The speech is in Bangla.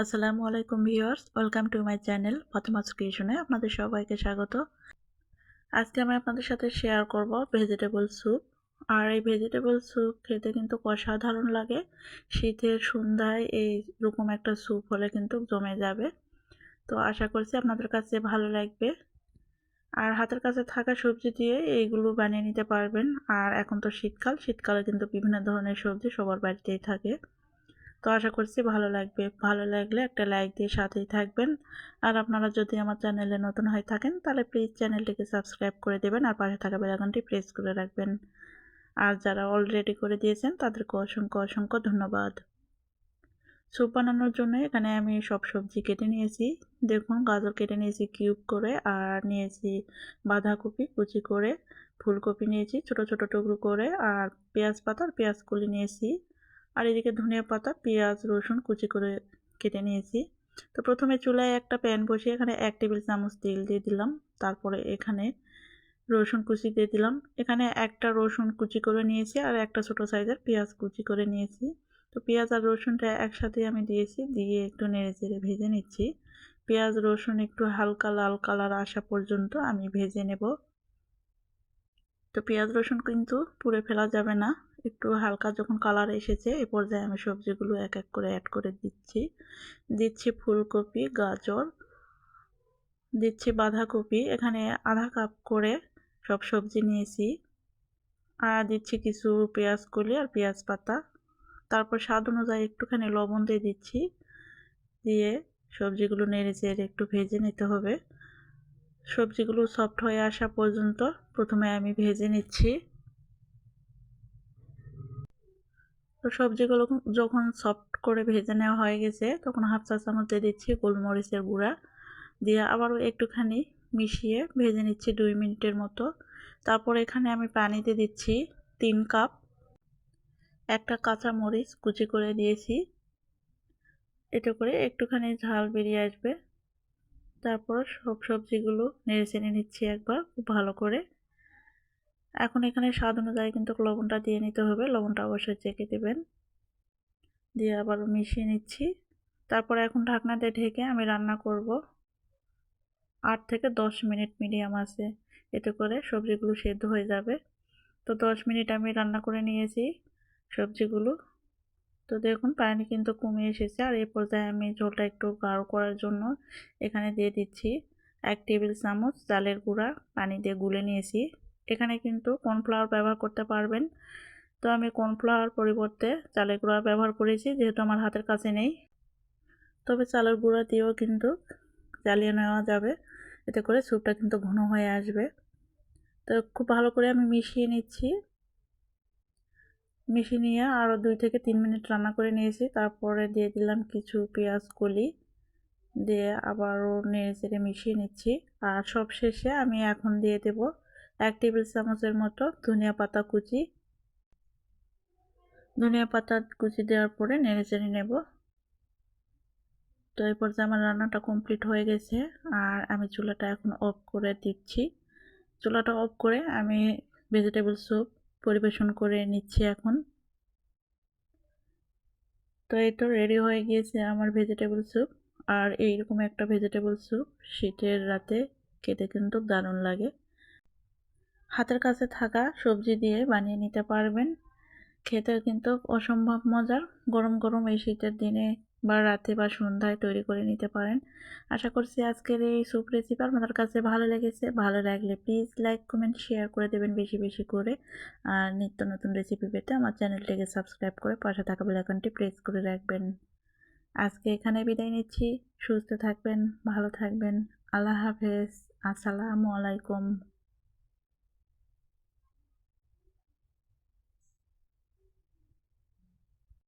আসসালামু আলাইকুম viewers, welcome to my channel Fatema's ক্রিয়েশনে আপনাদের সবাইকে স্বাগত। আজকে আমি আপনাদের সাথে শেয়ার করব ভেজিটেবল স্যুপ। আর এই ভেজিটেবল স্যুপ খেতে কিন্তু অসাধারণ লাগে। শীতের সন্ধ্যায় এইরকম একটা স্যুপ হলে কিন্তু জমে যাবে। তো আশা করছি আপনাদের কাছে ভালো লাগবে। আর হাতের কাছে থাকা সবজি দিয়ে এইগুলো বানিয়ে নিতে পারবেন। আর এখন তো শীতকালে কিন্তু বিভিন্ন ধরনের সবজি সবার বাড়িতেই থাকে। তো আশা করছি ভালো লাগবে। ভালো লাগলে একটা লাইক দিয়ে সাথেই থাকবেন। আর আপনারা যদি আমার চ্যানেলে নতুন হয়ে থাকেন তাহলে প্লিজ চ্যানেলটিকে সাবস্ক্রাইব করে দেবেন আর পাশে থাকা বেল আইকনটি প্রেস করে রাখবেন। আর যারা অলরেডি করে দিয়েছেন তাদেরকে অসংখ্য অসংখ্য ধন্যবাদ। স্যুপ বানানোর জন্য এখানে আমি সব সবজি কেটে নিয়েছি। দেখুন, গাজর কেটে নিয়েছি কিউব করে, আর নিয়েছি বাঁধাকপি কুচি করে, ফুলকপি নিয়েছি ছোট ছোট টুকরো করে, আর পেঁয়াজ পাতা আর পেঁয়াজ কলি নিয়েছি। আর এদিকে ধনিয়া পাতা, পেঁয়াজ, রসুন কুচি করে কেটে নিয়েছি। তো প্রথমে চুলায় একটা প্যান বসিয়ে এখানে 1 টেবিল চামচ তেল দিয়ে দিলাম। তারপরে এখানে রসুন কুচি দিয়ে দিলাম। এখানে একটা রসুন কুচি করে নিয়েছি আর একটা ছোট সাইজের পেঁয়াজ কুচি করে নিয়েছি। তো পেঁয়াজ আর রসুনটা একসাথে আমি দিয়েছি, দিয়ে একটু নেড়েচেড়ে ভেজে নিচ্ছি। পেঁয়াজ রসুন একটু হালকা লাল কালার আসা পর্যন্ত আমি ভেজে নেব। তো পেঁয়াজ রসুন কিন্তু পুড়ে ফেলা যাবে না, একটু হালকা যখন কালার এসেছে এ পর্যায়ে আমি সবজিগুলো এক এক করে অ্যাড করে দিচ্ছি ফুলকপি, গাজর, দিচ্ছি বাঁধাকপি। এখানে আধা কাপ করে সব সবজি নিয়েছি। আর দিচ্ছি কিছু পেঁয়াজ কলি আর পেঁয়াজ পাতা। তারপর স্বাদ অনুযায়ী একটুখানি লবণ দিয়ে দিচ্ছি। দিয়ে সবজিগুলো নেড়ে চেড়ে একটু ভেজে নিতে হবে। সবজিগুলো সফট হয়ে আসা পর্যন্ত প্রথমে আমি ভেজে নিচ্ছি। তো সবজিগুলো যখন সফট করে ভেজে নেওয়া হয়ে গেছে তখন হাফ চা চামচ দিয়ে দিচ্ছি গোলমরিচের গুঁড়া, দিয়ে আবারও একটুখানি মিশিয়ে ভেজে নিচ্ছি 2 মিনিটের মতো। তারপর এখানে আমি পানি দিয়ে দিচ্ছি 3 কাপ। একটা কাঁচা মরিচ কুচি করে দিয়েছি, এতে করে একটুখানি ঝাল বেরিয়ে আসবে। তারপর সব সবজিগুলো নেড়ে চেড়ে নিচ্ছি একবার খুব ভালো করে। এখন এখানে স্বাদ অনুযায়ী কিন্তু লবণটা দিয়ে নিতে হবে, লবণটা অবশ্যই চেখে দেবেন। দিয়ে আবারও মিশিয়ে নিচ্ছি। তারপর এখন ঢাকনা দিয়ে ঢেকে আমি রান্না করব 8 থেকে 10 মিনিট মিডিয়াম আঁচে, এতে করে সবজিগুলো সেদ্ধ হয়ে যাবে। তো 10 মিনিট আমি রান্না করে নিয়েছি সবজিগুলো। তো দেখুন পানি কিন্তু কমে এসেছে। আর এই পর্যায়ে আমি ঝোলটা একটু গাঢ় করার জন্য এখানে দিয়ে দিচ্ছি 1 টেবিল চামচ চালের গুঁড়া, পানি দিয়ে গুলে নিয়েছি। এখানে কিন্তু কর্নফ্লাওয়ার ব্যবহার করতে পারবেন। তো আমি কর্নফ্লাওয়ার পরিবর্তে চালের গুঁড়া ব্যবহার করেছি, যেহেতু আমার হাতের কাছে নেই। তবে চালের গুঁড়া দিয়েও কিন্তু জ্বালিয়ে নেওয়া যাবে, এতে করে স্যুপটা কিন্তু ঘন হয়ে আসবে। তো খুব ভালো করে আমি মিশিয়ে নিচ্ছি। মিশিয়ে নিয়ে আরও 2 থেকে 3 মিনিট রান্না করে নিয়েছি। তারপরে দিয়ে দিলাম কিছু পেঁয়াজ কলি, দিয়ে আবারও নেড়ে চেড়ে মিশিয়ে নিচ্ছি। আর সব শেষে আমি এখন দিয়ে দেব 1 টেবিল চামচের মতো ধনিয়া পাতা কুচি। ধনিয়া পাতা কুচি দেওয়ার পরে নেড়ে চেড়ে নেব। তো এই পর্যায়ে আমার রান্নাটা কমপ্লিট হয়ে গেছে। আর আমি চুলাটা এখন অফ করে দিচ্ছি। চুলাটা অফ করে আমি ভেজিটেবল স্যুপ পরিবেশন করে নিচ্ছি এখন। তো এই তো রেডি হয়ে গিয়েছে আমার ভেজিটেবল স্যুপ। আর এইরকম একটা ভেজিটেবল স্যুপ শীতের রাতে খেতে কিন্তু দারুণ লাগে। হাতের কাছে থাকা সবজি দিয়ে বানিয়ে নিতে পারবেন, খেতে কিন্তু অসম্ভব মজার। গরম গরম এই শীতের দিনে বা রাতে বা সন্ধ্যায় তৈরি করে নিতে পারেন। আশা করছি আজকের এই স্যুপ রেসিপি আপনাদের কাছে ভালো লেগেছে। ভালো লাগলে প্লিজ লাইক কমেন্ট শেয়ার করে দেবেন বেশি বেশি করে। আর নিত্য নতুন রেসিপি পেতে আমার চ্যানেলটিকে সাবস্ক্রাইব করে পাশে থাকা বেল আইকনটি প্রেস করে রাখবেন। আজকে এখানে বিদায় নিচ্ছি। সুস্থ থাকবেন, ভালো থাকবেন। আল্লাহ হাফেজ। আসসালামু আলাইকুম।